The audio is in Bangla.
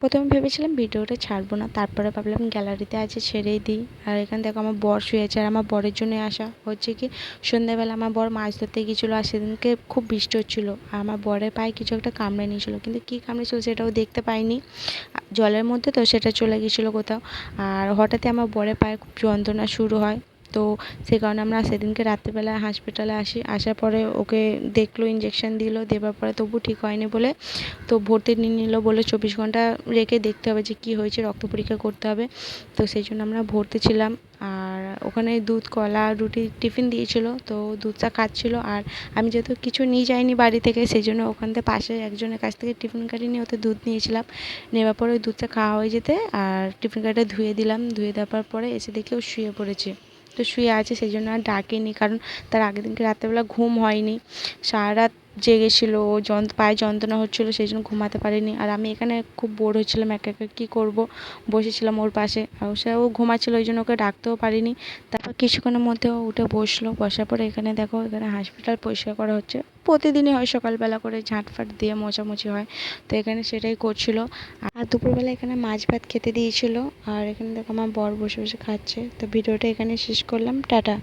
প্রথমে ভেবেছিলাম ভিডিওটা ছাড়বো না, তারপরে ভাবলাম গ্যালারিতে আছে ছেড়েই দিই। আর এখানে দেখো আমার বর শুয়ে আছে, আর আমার বরের জন্য আসা হচ্ছে কি সন্ধ্যাবেলা আমার বর মাছ ধরতে গিয়েছিলো, আর সেদিনকে খুব বৃষ্টি হচ্ছিলো, আর আমার বরের পায়ে কিছু একটা কামড়ে নিয়েছিলো, কিন্তু কী কামড়েছিল সেটাও দেখতে পাইনি, জলের মধ্যে তো সেটা চলে গিয়েছিলো কোথাও। আর হঠাৎই আমার বরের পায়ে খুব যন্ত্রণা শুরু হয়, তো সেই কারণে আমরা সেদিনকে রাত্রিবেলা হসপিটালে আসার পরে ওকে দেখলো, ইঞ্জেকশন দিল, দেওয়ার পরে তবু ঠিক হয়নি বলে তো ভর্তি নিয়ে নিল, বলে 24 ঘন্টা রেখে দেখতে হবে যে কী হয়েছে, রক্ত পরীক্ষা করতে হবে। তো সেই জন্য আমরা ভর্তি ছিলাম। আর ওখানে দুধ, কলা, রুটি টিফিন দিয়েছিল, তো দুধটা খাচ্ছিলো। আর আমি যেহেতু কিছু নিয়ে যাইনি বাড়ি থেকে, সেই জন্য ওখান থেকে পাশে একজনের কাছ থেকে টিফিন কার্ড নিয়ে ওতে দুধ নিয়েছিলাম। নেওয়ার পরে ওই দুধটা খাওয়া হয়ে যেতে আর টিফিন কার্ডটা ধুয়ে দিলাম, ধুয়ে দেওয়ার পরে এসে দেখি ও শুয়ে পড়েছে। তো শুয়ে আছে, সেই জন্য আর ডাকিনি, কারণ তার আগের দিনকে রাত্রেবেলা ঘুম হয়নি, সারা রাত জেগেছিল, ও পায়ে যন্ত্রণা হচ্ছিলো, সেই জন্য ঘুমাতে পারিনি। আর আমি এখানে খুব বোর হচ্ছিলাম, একা একা কী করবো, বসেছিলাম ওর পাশে, আর ও ঘুমাচ্ছিলো, ওই জন্য ওকে ডাকতেও পারিনি। তারপর কিছুক্ষণের মধ্যে ও উঠে বসলো, বসার পরে এখানে দেখো এখানে হসপিটাল পরিষ্কার করা হচ্ছে, প্রতিদিনই হয় সকালবেলা করে ঝাঁটফাট দিয়ে মোছামুছি হয়, তো এখানে সেটাই করছিল। আর দুপুরবেলা এখানে মাছ ভাত খেতে দিয়েছিল, আর এখানে দেখো আমার বর বসে বসে খাচ্ছে। তো ভিডিওটা এখানে শেষ করলাম, টাটা।